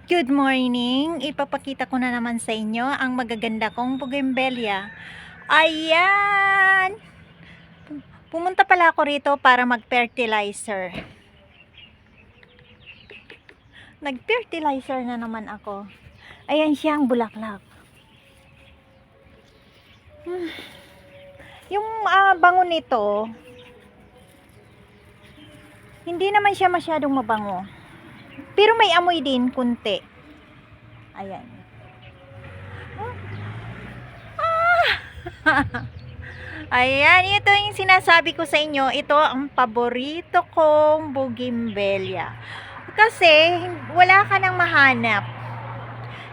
Good morning! Ipapakita ko na naman sa inyo ang magaganda kong bougainvillea. Ayan! Pumunta pala ako rito para mag-fertilizer. Nag-fertilizer na naman ako. Ayan siyang bulaklak. Yung bango nito, hindi naman siya masyadong mabango. Pero may amoy din, kunti. Ayan. Ayan, ito yung sinasabi ko sa inyo. Ito ang paborito kong bougainvillea. Kasi, wala ka nang mahanap.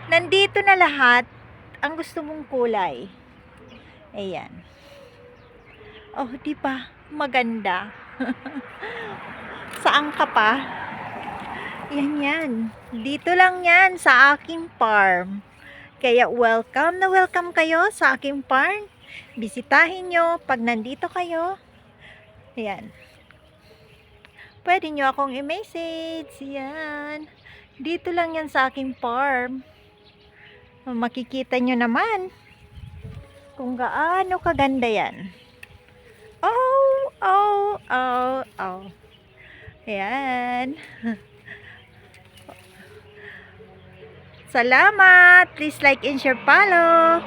Nandito na lahat ang gusto mong kulay. Ayan. Oh, di ba? Maganda. Saan ka pa? Yan. Dito lang yan sa aking farm. Kaya welcome na welcome kayo sa aking farm. Bisitahin nyo pag nandito kayo. Ayan. Pwede nyo akong i-message. Yan. Dito lang yan sa aking farm. Makikita nyo naman kung gaano kaganda yan. Oh. Ayan. Salamat. Please like and share, follow.